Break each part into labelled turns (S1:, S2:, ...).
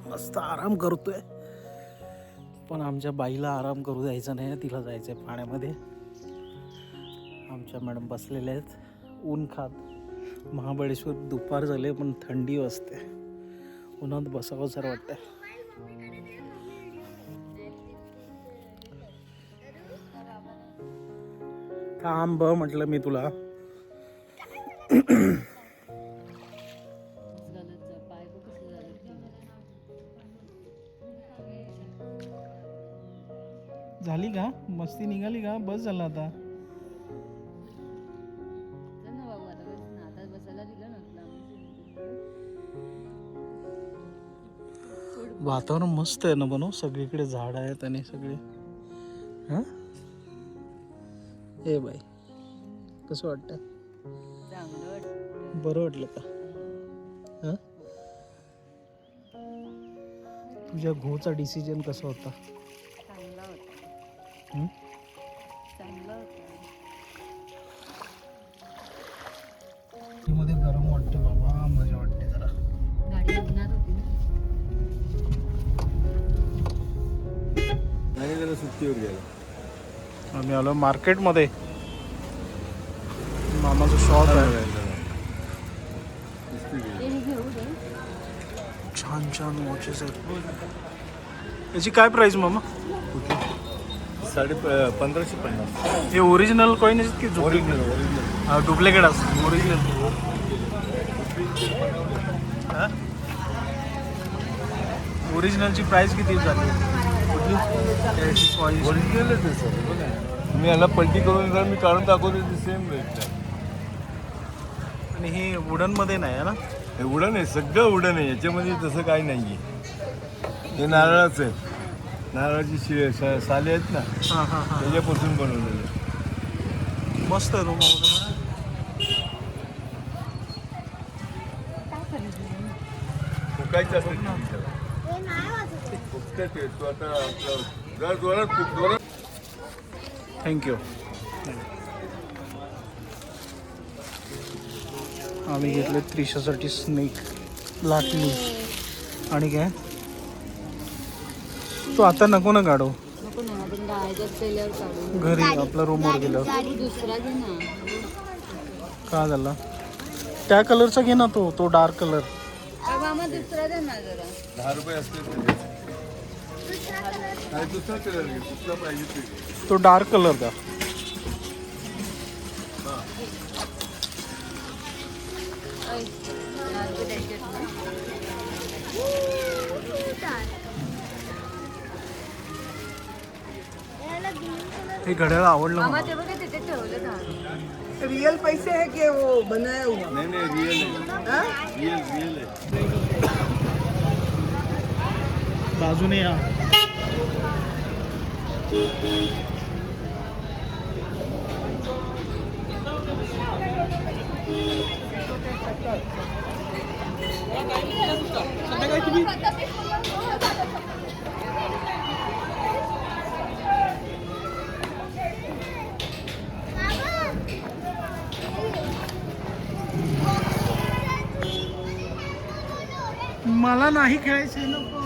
S1: मस्त आराम करतोय. पण आमच्या बाईला आराम करू द्यायचा नाही, तिला जायचं आहे पाण्यामध्ये. आमच्या मॅडम बसलेल्या आहेत ऊन खात. महाबळेश्वर दुपार झाले पण थंडी वाजते, उन्हात बसावं सर वाटतंय. थांब म्हटलं मी तुला. झाली का मस्ती, निघाली का? बस झालं आता. वातावरण मस्त आहे ना बनव, सगळीकडे झाड आहेत आणि सगळे. हा ए बाई, कसं वाटतंय? बरं वाटलं का? हा, तुझ्या घोचा डिसिजन कसा होता? मध्ये गरम वाटतं बाबा, मजा वाटते जरा.
S2: सुट्टीवर गेला.
S1: आम्ही आलो मार्केटमध्ये, मामाचं शॉप आहे. छान छान वॉचेस आहेत. याची काय प्राइस मामा?
S2: 1550.
S1: हे ओरिजिनल कॉईन आहेत की
S2: ओरिजिनल
S1: डुप्लिकेट असतं? ओरिजिनल. ओरिजिनलची प्राइस किती झाली?
S2: ओरिजिनलच आहे सर. तुम्ही याला पलटी करून जर मी काढून दाखवतो सेम रेट.
S1: आणि हे वुडनमध्ये नाही आहे ना?
S2: हे उडण आहे, सगळं उडण आहे, याच्यामध्ये तसं काही नाही आहे. हे नारळाचं आहे, नारळाची साले आहेत ना,
S1: हां हां हां,
S2: त्याच्यापासून बनवलेलं आहे.
S1: मस्त आहे रूम.
S2: फुकायचं असेल फुकतात ते. तू आता जर जोरात फुक, जोरात.
S1: थँक्यू. आम्ही घेतले त्रिशासाठी स्नेक लाटली. आणि काय तू आता नको ना काढू, घरी आपल्या रूमवर गेल्यावर. का झाला? त्या कलरचा घे ना, तो डार्क कलर.
S2: 10 रुपये असते. दुसरा कलर घे, दुसरा पाहिजे
S1: तो डार्क कलर का? हे घड्याळ आवडलं मला.
S3: रियल पैसे है कि वो बनाया हुआ?
S2: नहीं रियल है. रियल है.
S1: बाजूने या. मला नाही खेळायचे ना पण.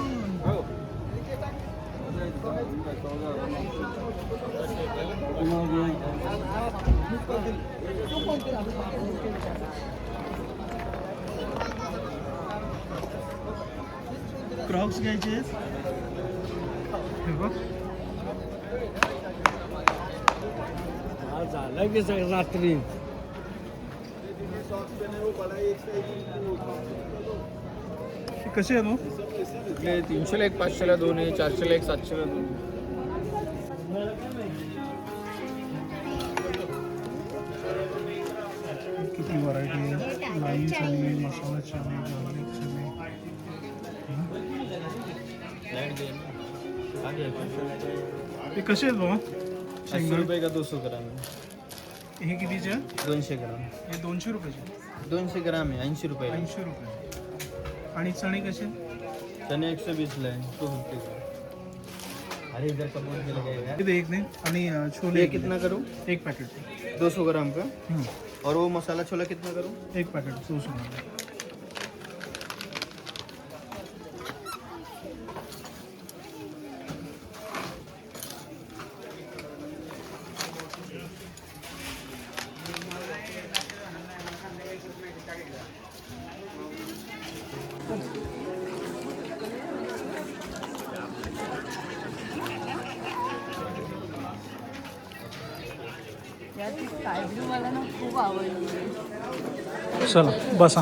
S1: क्रॉक्स घ्यायचे. हे बघ,
S3: झालं की रात्री.
S1: कसे आहे मग?
S3: 300ला एक, 500ला 2 आहे, 400ला एक, 700ला 2.
S1: किती व्हरायटी आहे. लाईन चणे, मसाला चणे, गार्लिक चणे. हे कसे आहेत बाबा?
S3: 80 रुपये का 200 ग्राम?
S1: हे कितीचे?
S3: 200 ग्राम.
S1: हे 200 रुपयाचे.
S3: 200 ग्राम आहे 80 रुपये.
S1: 80 रुपये. आणि चणे कसे?
S3: चने 120ला आहे. 250 का. अरे इधर का बोल के लगाएगा.
S1: किती एक नहीं. आणि छोले
S3: ये कितना करूँ?
S1: एक पैकेट.
S3: 200 ग्राम का. और वो मसाला छोला कितना करूँ?
S1: एक पैकेट 200 ग्राम.
S4: स्काय ब्लू मला ना खूप आवडली.
S1: चला बसा.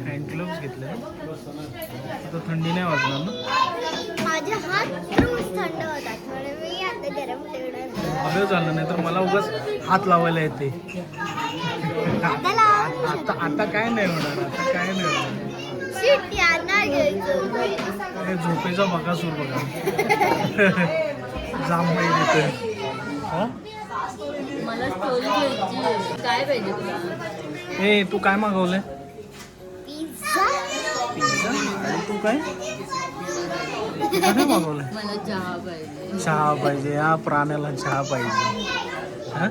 S1: हँड ग्लोव्स घेतले. आता थंडी नाही वाजणार ना.
S5: माझे हात रोज थंड होतात म्हणून मी आता गरम ठेवणार.
S1: हवे झालं नाही तर मला उगाच हात लावायला येते. आता आता काय नाही होणार. आता काय नाही होणार.
S5: शीट यांना घ्यायचं.
S1: हे झोपेचा बकासूर बघा. जांभई देते. हा
S4: मला स्टोरी घ्यायची आहे. काय पाहिजे तुला?
S1: ए तू काय मागवलंय?
S5: पिझ्झा.
S1: पिझ्झा. आणि तू काय काय मागवलंय?
S4: मला चहा पाहिजे.
S1: चहा पाहिजे. या प्राण्याला चहा पाहिजे. हा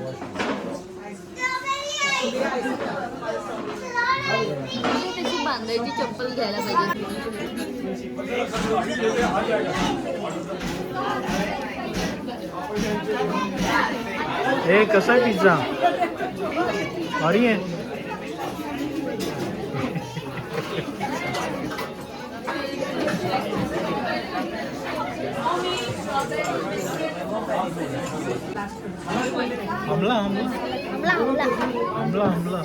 S4: त्याची बांधायची चप्पल घ्यायला पाहिजे.
S1: ए कसा आहे पिझ्झा? भारी आहे. आमला आमला
S5: आमला आमला.
S1: आमला आमला.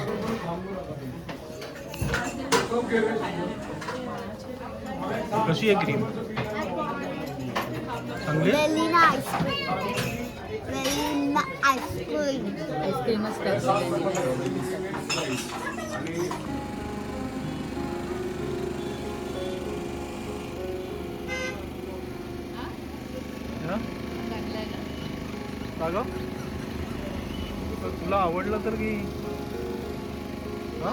S1: कशी आहे क्रीम? चांगली आहे?
S5: Vanilla ice cream. Vanilla ice cream.
S4: आईस्क्रीमच करते.
S1: हा? का गं? तुला आवडलं तर की हा?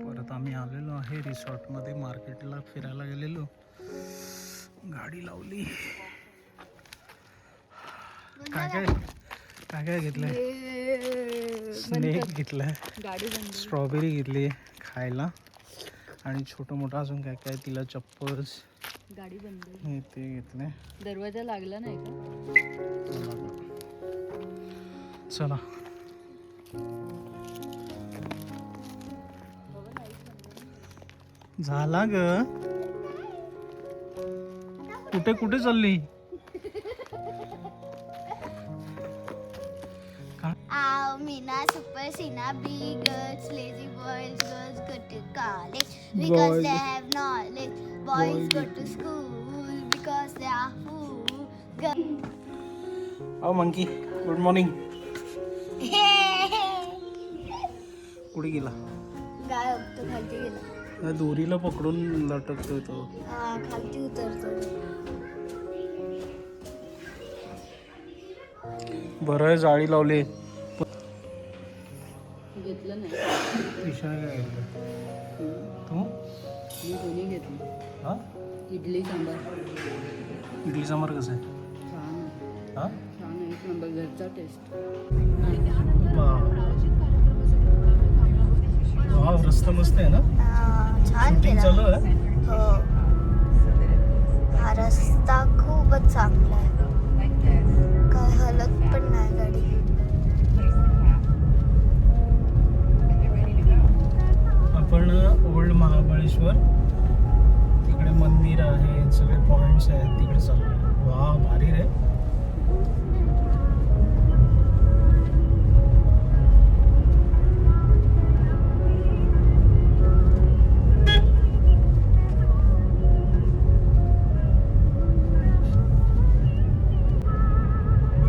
S1: परत आम्ही आलेलो आहे रिसॉर्टमध्ये. मार्केटला फिरायला गेलेलो. गाडी लावली. काय काय काय काय घेतलंय? स्नेक घेतलाय.
S4: गाडी बंद.
S1: स्ट्रॉबेरी घेतली खायला. आणि छोटं मोठं अजून काय काय. तिला चप्पल्स
S4: गाडी बंद.
S1: हे ते घेतले.
S4: दरवाजा लागला नाही का?
S1: चला झाला ग. कुठे कुठे चालली?
S5: Mina, Super, Sina, big girls, lazy boys, girls go to college because they have knowledge. Boys go to school because they are fools.
S1: आओ मंकी, गुड मॉर्निंग. कुठे गेला?
S5: गायब तो खालती गेला.
S1: दोरीला पकडून लटकतोय तो.
S5: हा खालती उतरतो.
S1: बरं आहे जाळी लावली.
S4: घेतलं नाही.
S1: ईशाने काय घेतलं? तू?
S4: मी दोन्ही घेतली.
S1: हा
S4: इडली सांबार.
S1: इडली सांबार कसं आहे?
S4: छान आहे.
S1: हा
S4: छान आहे. एक नंबर घरचा टेस्ट.
S1: वाव रस्ता मस्त आहे ना.
S5: छान
S1: शूटिंग
S5: केला.
S1: चालू आहे.
S5: हो हा रस्ता खूपच चांगला आहे. काय हलत पण नाही गाडी.
S1: आपण ओल्ड महाबळेश्वर तिकडे मंदिर आहे. सगळे पॉइंट्स आहेत तिकडे चालू. वा भारी रे.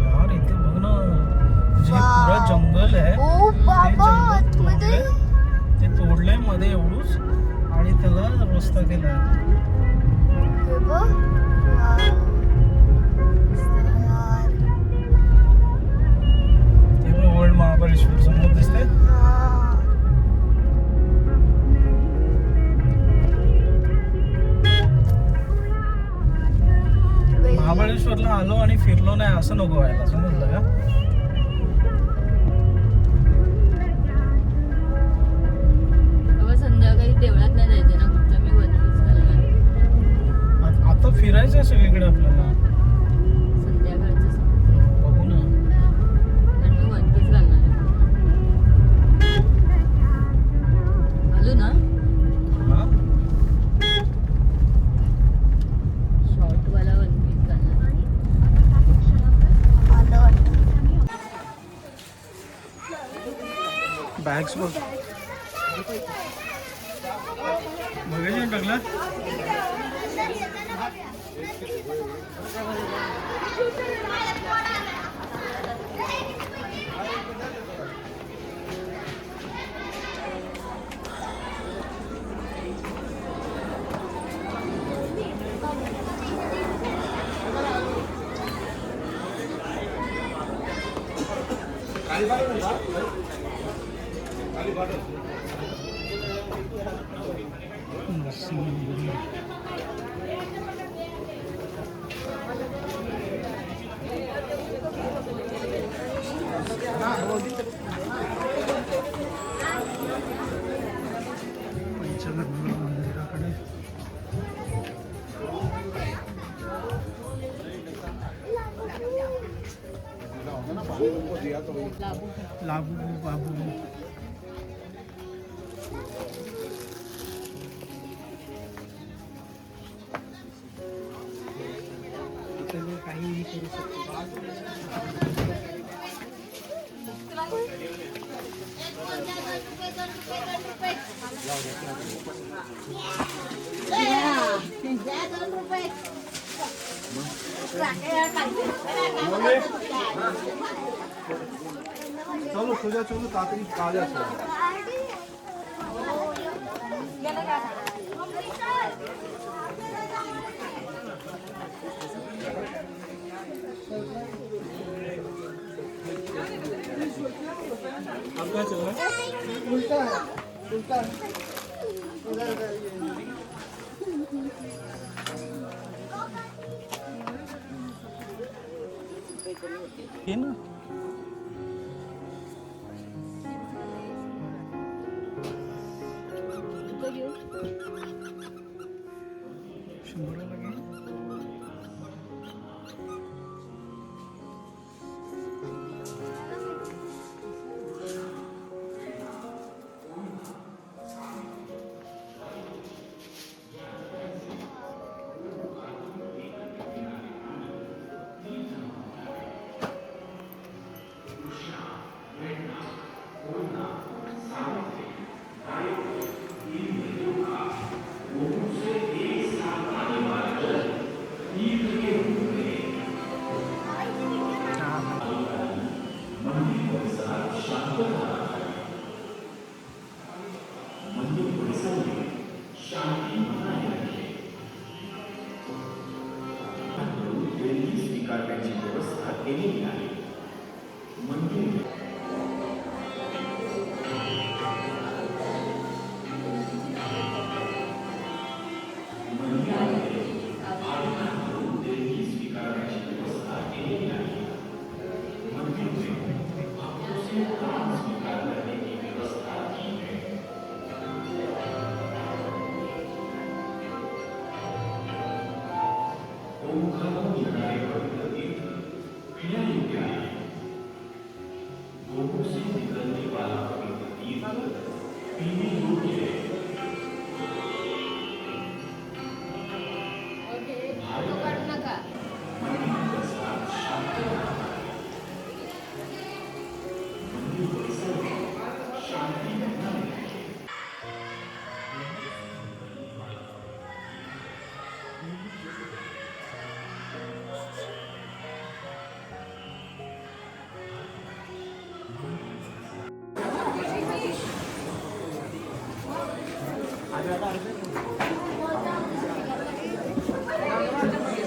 S1: यार इथे बघ ना. जे पुरा जंगल आहे.
S5: ओ बाबा आतमध्ये.
S1: ते तोडलंय मध्ये एवढूच आणि त्याला रस्ता केलाय.
S5: हे बघ. वाव. यार.
S1: ते पण ओल्ड महाबळेश्वर समोर दिसते.
S5: हा.
S1: महाबळेश्वरला आलो आणि फिरलो नाही असं नको व्हायला. समजलं का? करायचं असं वेगळं आपल्याला.
S4: संध्याकाळचं सांगते.
S1: बघू ना.
S4: कारण मी वन पीस घालणार आहे. घालू ना
S1: हा
S4: शॉर्ट वाला वन पीस घालणार आहे.
S5: आलं वाटतं.
S1: बॅग्स बघ. बघायचे टाकला. मंदिराकडे लागू बाबू. काही करू शकतो.
S2: চলো সোজা চলো তাড়াতাড়ি কাজ আছে
S1: अब क्या चल रहा है?
S3: उल्टा उल्टा
S1: ये ना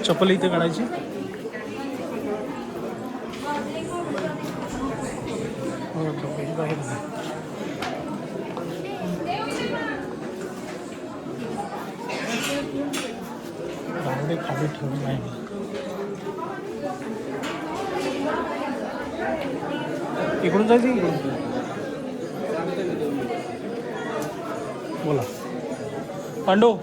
S1: चप्पल इथे काढायची. बाहेर बाहेर खाली ठेवून नाही. इकडून जायचं इकडून. बोला पांडू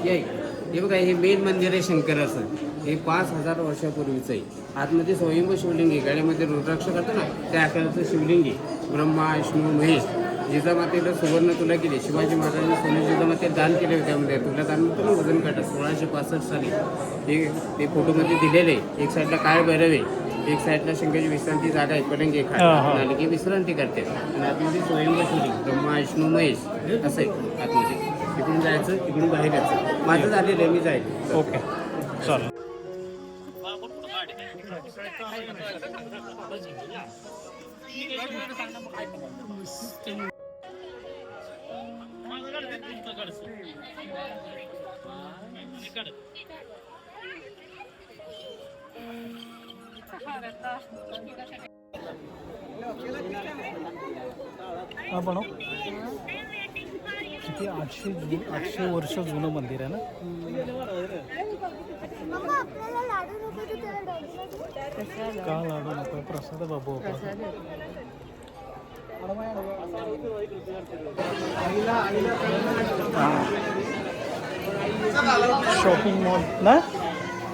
S6: हे बघा हे मेन मंदिर आहे शंकराचं. हे 5000 वर्षापूर्वीचं आहे. आतमध्ये स्वयंभू शिवलिंग आहे. गळ्यामध्ये रुद्राक्ष करतो ना त्या आकाराचं शिवलिंग आहे. ब्रह्मा विष्णू महेश जिजामातेला सुवर्ण तुला केली. शिवाजी महाराजांनी सोने जिजामातेला दान केले होते. त्यामध्ये तुला दान म्हणतो ना वजन काटा 1665 साली ते फोटोमध्ये दिलेले आहे. एक साईडला काळ भैरव आहे, एक साईडला शंकराची विश्रांती जागा आहे. पलंगी खाली की विश्रांती करते. आणि आतमध्ये स्वयंभू शिवलिंग ब्रह्मा विष्णू महेश असं आहे आतमध्ये. तिकडून जायचं, तिकडून बाहेर यायचं. माझं झालेलं आहे, मी जाईल.
S1: ओके चल. हा बनव. किती 800 वर्ष जुनं मंदिर आहे ना.
S5: मम्मा आपल्याला लाडू नको तू त्याला डॉगी
S1: का लाडू नको? प्रसाद आहे बाबू. शॉपिंग मॉल ना.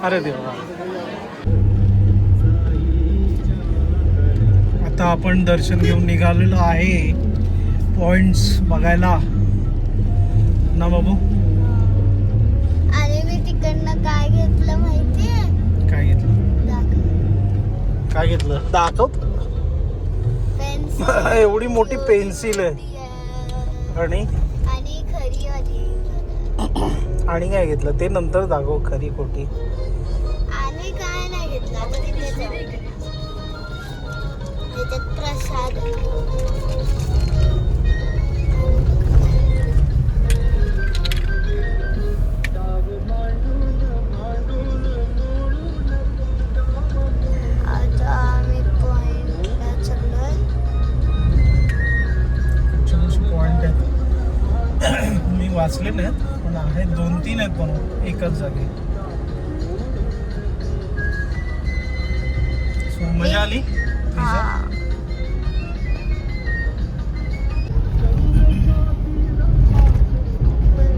S1: अरे देवा. आता आपण दर्शन घेऊन निघालेलो आहे पॉइंट्स बघायला ना बाबू.
S5: अरे मी तिकडनं काय घेतलं माहितीये?
S1: काय घेतलं?
S5: दाखव.
S1: काय घेतलं? दाखव.
S5: पेन्सिल
S1: एवढी मोठी पेन्सिल आहे. आणि
S5: आणि खरी वाली.
S1: आणि काय घेतलं ते नंतर दाखव. खरी खोटी
S5: आणि काय नाही घेतलं. आता तिकडे जाऊ. त्याच्यात प्रसाद आता आम्ही पॉइंटला चाललोय.
S1: पॉइंट आहेत. मी वाचले नाहीत पण आहेत 2-3 आहेत पण एकच जागी. सो मजा आली.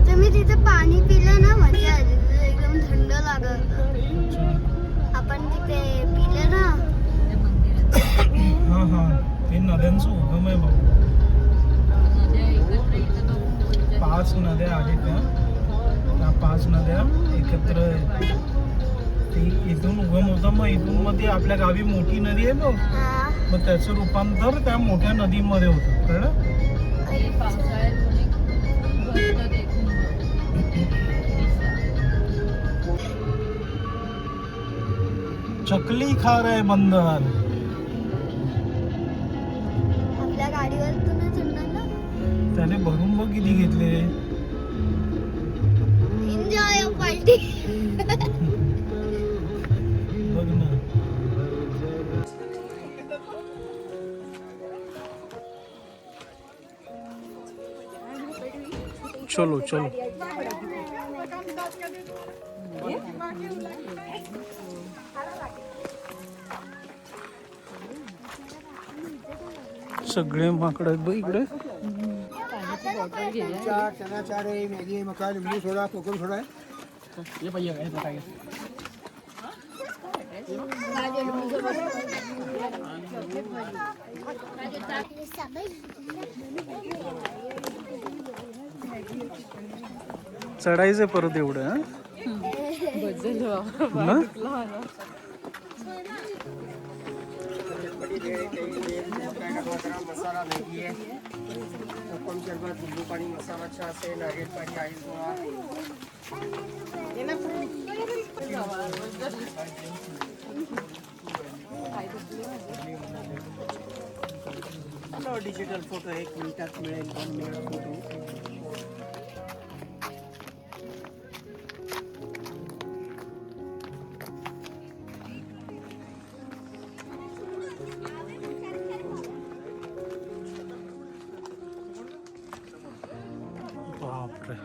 S5: तुम्ही तिथे पाणी पिलं ना मजा आली. एकदम थंड लागत. आपण तिथे पिलं ना.
S1: हा हा ते नद्यांचं उगम आहे बाबू. 5 नद्या आहेत त्या 5 नद्या एकत्र आहेत. ती इथून उगम होतं. मग इथून मध्ये आपल्या गावी मोठी नदी आहे बघ.
S5: हा.
S1: मग त्याचं रूपांतर त्या मोठ्या नदीमध्ये होतं. कळलं? चकली खार आहे बंदर.
S5: आपल्या गाडीवर तू नाही चढणार ना.
S1: त्याने भरून बघ किती घेतले.
S5: Enjoy party.
S1: बघ ना. चलो चलो. सगळे माकड आहेत बघ इकडे.
S3: चना चाट आहे, मॅगी आहे, मका लिंबू सोडा, कोकम सोडा आहे. ये भैया काय
S1: चढायचं परत एवढं.
S3: मसाला मॅगी आहे, कोकम शरबत, लिंबू पाणी, मसाला चहा आहे, नारियल पाणी, आई पोहा. डिजिटल फोटो 1 मिनिटात मिळेल. 2 मिनिटात फोटो.
S1: बापरे.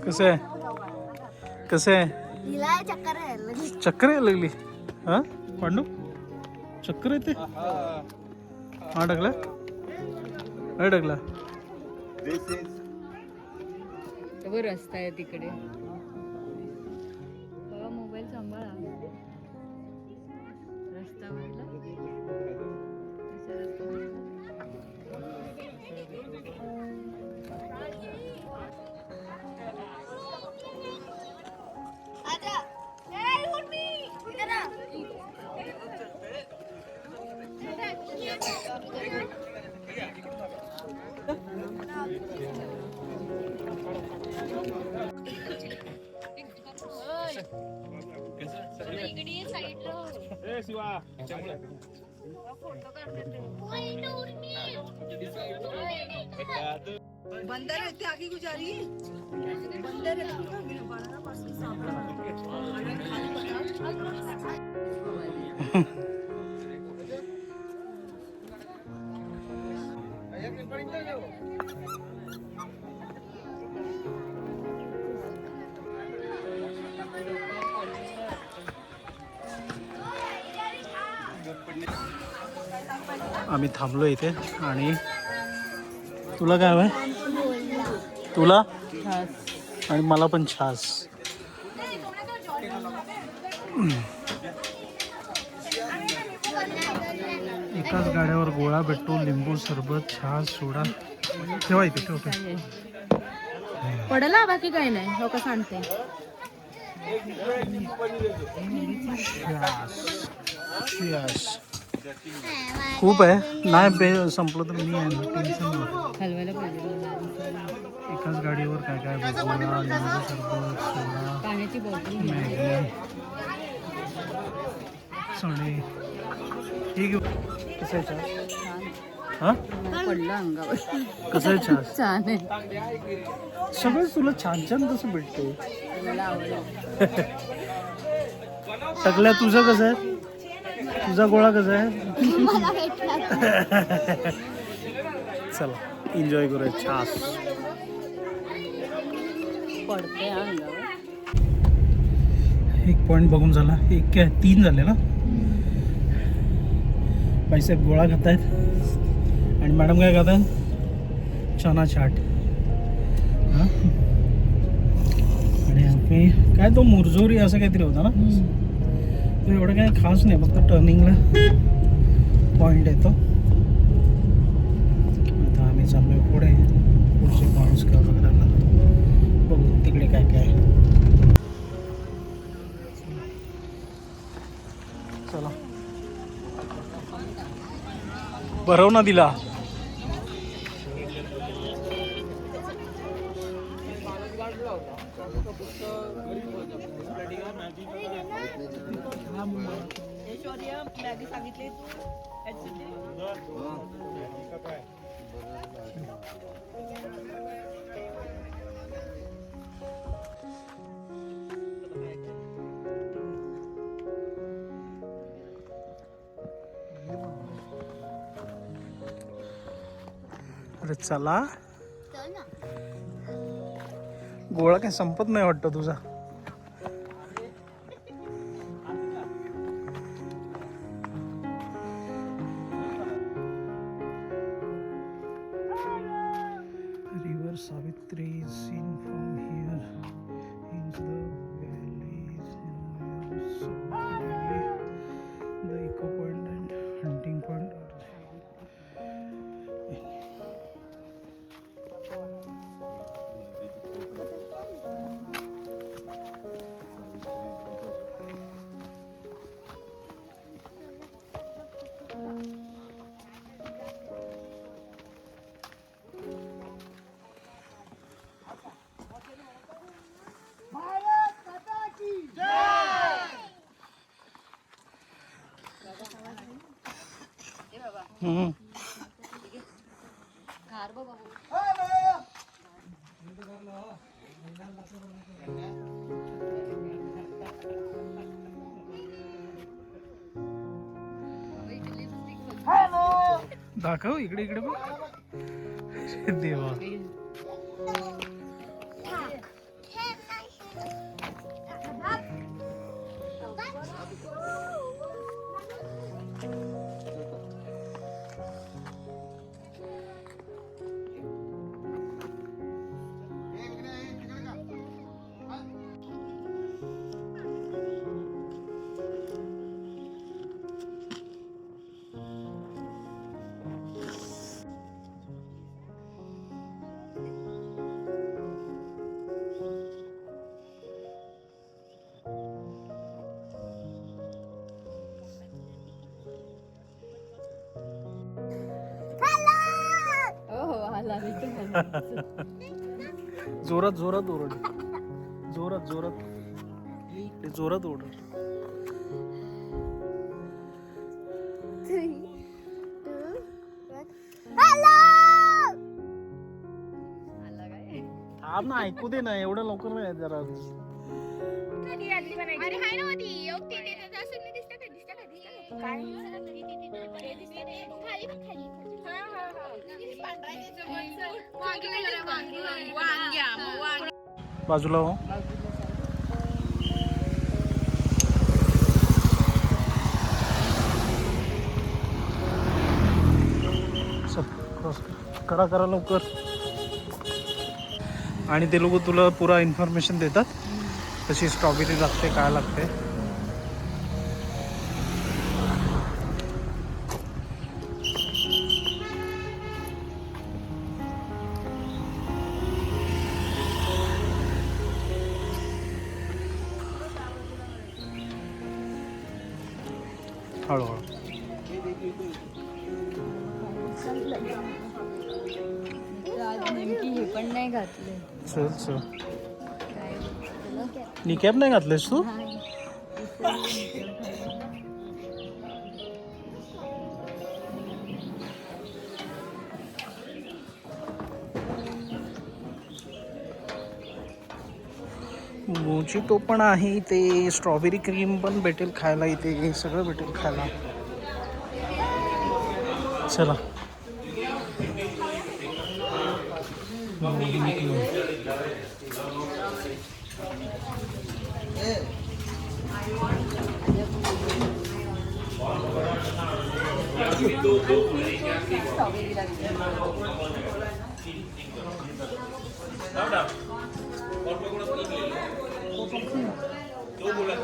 S1: कसं आहे? कसं आहे?
S5: हिला चक्कर यायला लागली.
S1: चक्कर यायला लागली हा पांडू? चक्कर येते हा टाकला हा टाकला.
S4: तो रस्ता आहे तिकडे. बाबा मोबाईल सांभाळा. रस्ता म्हटलं
S5: आजा. ए, उठ मी. इधर आ.
S7: बंदर इतने आगे को जा रही है बंदर
S1: आम्ही थांबलो इथे आणि तुला काय हवंय? तुला आणि मला पण छास. एकाच गाड्यावर गोळा भेटतो, लिंबू सरबत, छास, सोडा. ठेवा इथे ठेवतो.
S4: पडला बाकी काही नाही. हो का सांगते.
S1: खूप आहे नाही संपलं तर मी आहे टेन्शन नाही.
S4: हलवायला पाहिजे.
S1: एकाच गाडीवर काय काय गोळा, लिंबू सरबत, सोडा,
S4: पाण्याची बॉटल
S1: मॅगी, चणे. ठीक आहे. कसं आहे छास? हां
S4: पडलं अंगावर.
S1: कसं आहे छास?
S4: छान आहे.
S1: सगळं तुला छान छान कसं भेटते?
S4: मला आवडलं.
S1: सगळ्या तुझं कसं आहे? तुझा गोळा कसा आहे?
S5: मला भेटला.
S1: चला एन्जॉय करूया छास.
S4: पडते अंगावर.
S1: एक पॉईंट बघून झाला. एक काय 3 झाले ना. बाईसाहेब गोळा खात आहेत आणि मॅडम काय खात आहेत? चना चाट. हां आणि आम्ही काय तो मुरजोरी असं काहीतरी होता ना. तो एवढं काय खास नाही, फक्त टर्निंगला पॉईंट येतो. आता आम्ही चाललोय पुढचे पॉईंट्स कव्हर करायला. बघू तिकडे काय काय आहे. चला भरव ना दिला.
S7: मॅगी सांगितली
S1: अरे चला.
S5: चल ना.
S1: गोळा काय संपत नाही वाटतं तुझा. River Savitri seen from here in the valleys the echo point and hunting point. दाखव इकडे इकडे बघ. देवा जोरात जोरात ओरड, जोरात जोरात जोरात ओरड.
S5: 3, 2, 1. हॅलो.
S1: थांब ना, ऐकू दे ना, एवढं लवकर नाही जरा.
S5: अरे हाय ना ती योग ते असं नाही दिसतं का काय खाली खाली
S1: बाजूला हो. करा करा लवकर. आणि ते लोक तुला पुरा इन्फॉर्मेशन देतात कशी स्ट्रॉबेरी लागते, काय लागते. हळूहळू.
S4: आज नेमकी हे पण नाही घातले.
S1: चल चल. निकॅप नाही घातलेस तू? मोजिटो पण आहे इथे, स्ट्रॉबेरी क्रीम पण भेटेल खायला इथे, सगळं भेटेल खायला. चला.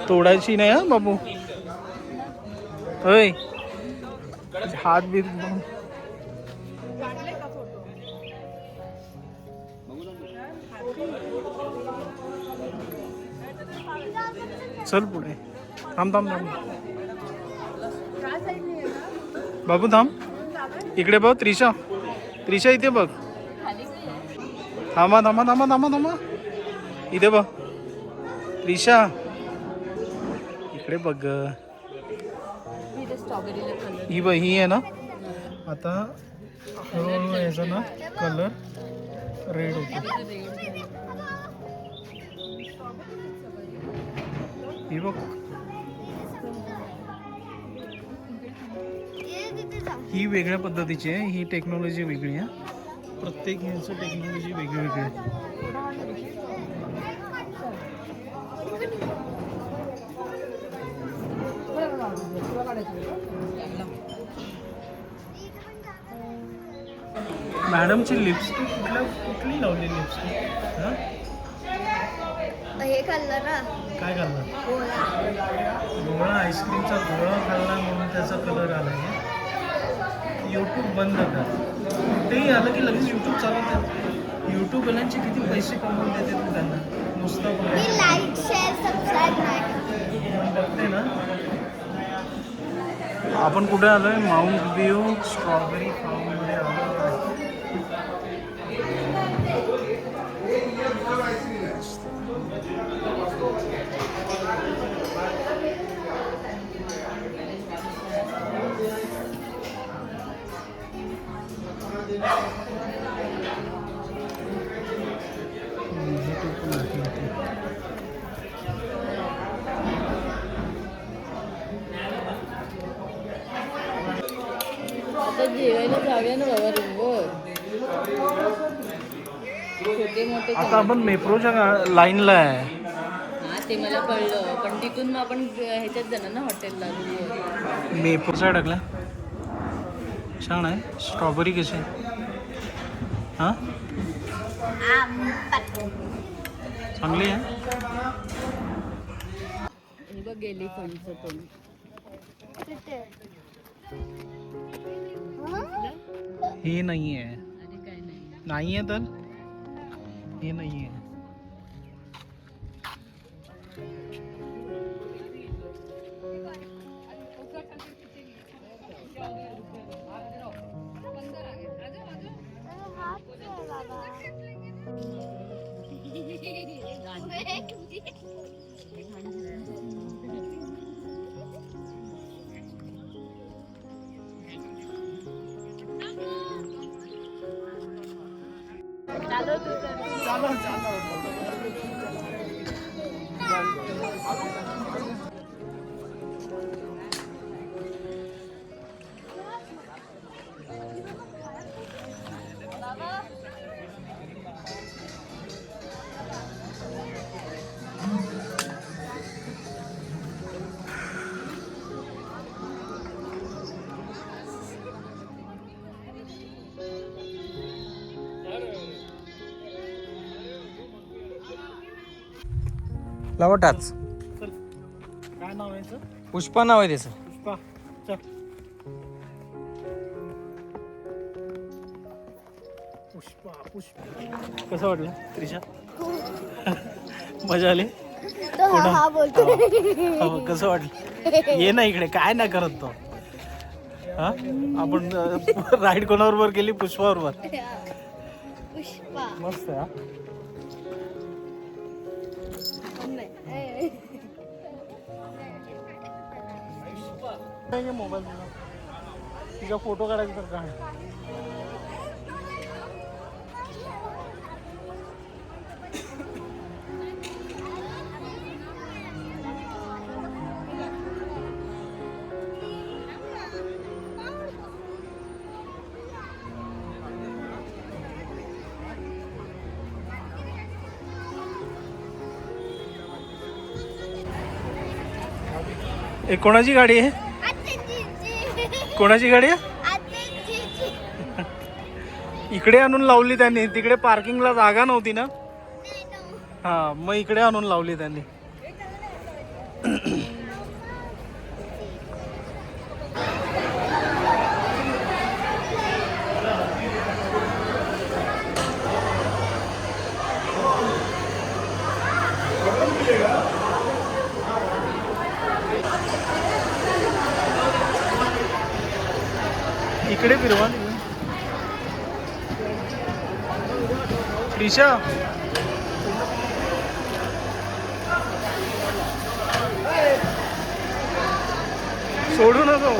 S1: तोडायची नाही हा बाबू. होय, हात बीत. चल पुढे. थांब थांब थांब बाबू, थांब. इकडे बघ त्रिशा, त्रिशा इथे बघ. थांबा थांबा थांबा थांबा थांबा. इथे बघ त्रिशा, इकडे बघ. ही बघ, ही आहे ना. आता हळूहळू याचा ना कलर रेड होतो. ही बघ, ही वेगळ्या पद्धतीची आहे. ही टेक्नॉलॉजी वेगळी आहे. प्रत्येक ह्यांचं टेक्नॉलॉजी वेगळी वेगळी आहे. मॅडमची लिपस्टिक कुठली लावली लिपस्टिक?
S5: हे खाल्लं ना,
S1: काय खाल्लं? गोळा, आईस्क्रीमचा गोळा खाल्ला म्हणून त्याचा कलर आला. यूट्यूब बंद कर. कुठेही आलं की लगेच यूट्यूब चालवतात. यूट्यूबवाल्यांचे किती पैसे कमवून देते तू त्यांना नुसतं बघ.
S5: मी लाईक शेअर सबस्क्राईब नाही
S1: बघते ना. आपण कुठे आलोय? माउंट व्ह्यू स्ट्रॉबेरी फार्ममध्ये आलो.
S4: आता जेवायला जाऊया ना बाबा रूमवर. छोटे मोठे
S1: आता आपण मेट्रोच्या लाईनला आहे.
S4: हा ते मला कळलं, पण तिथून मग आपण ह्याच्यात जाणार ना हॉटेलला.
S1: मेट्रोचा टाकला. छान आहे. स्ट्रॉबेरी कशी आहे? हां, चांगली आहे.
S4: हे बघ गेली फणचं पण.
S1: हे नाही आहे.
S4: अरे काय नाही.
S1: नाही आहे तर हे नाही आहे.
S3: लवटाच
S1: चल काय नाव आहे याचं?
S3: पुष्पा नाव आहे त्याचं.
S1: पुष्पा चल. पुष्पा कसं वाटलं त्रिशा? मजा आली?
S5: तो हा बोलतो.
S1: हो, कसं वाटलं? ये ना इकडे, काय नाही करत तो. हा आपण राईड कोणाबरोबर केली? पुष्पाबरोबर.
S5: पुष्पा
S1: मस्त आहे. मोबाईल तुझा फोटो काढायचा तर काढ. हे कोणाची गाडी आहे? कोणाची गाडी आहे? इकडे आणून लावली त्यांनी. तिकडे पार्किंगला जागा नव्हती ना, हा मग इकडे आणून लावली त्यांनी. इकडे फिरवा त्रिशा. सोडू नको.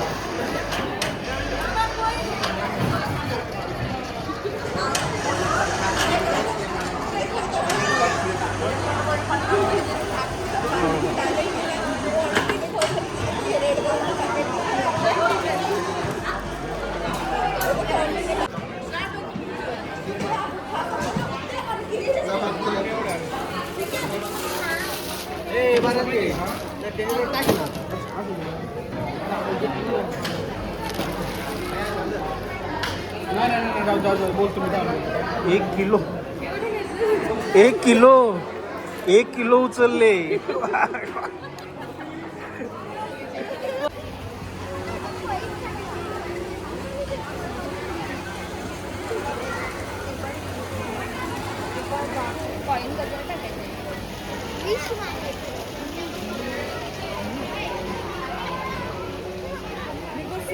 S1: एक किलो उचलले.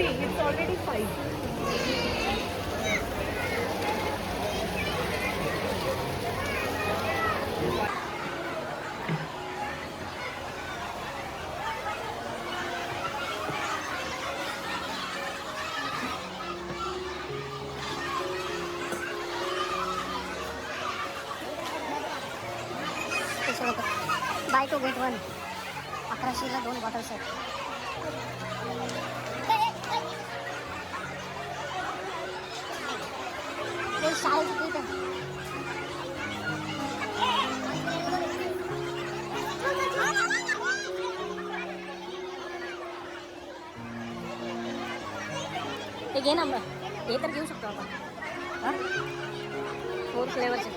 S7: It's already 5.
S5: Buy two get 1. 1100ला 2 बॉटल्स आहेत. हे शाळेचं पीठ आहे. ते घे ना मग. हे तर घेऊ शकतो आपण. हां 4 फ्लेवरचे.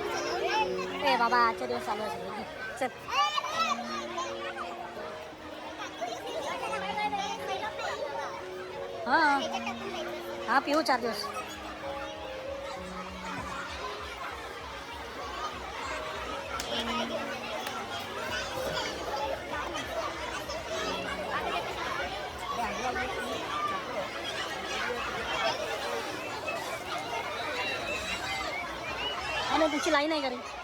S5: ए बाबा आजच्या दिवस चालू आहे. चल हां हां पिऊ 4 दिवस.
S8: नाही तुमची लाईन आहे का रे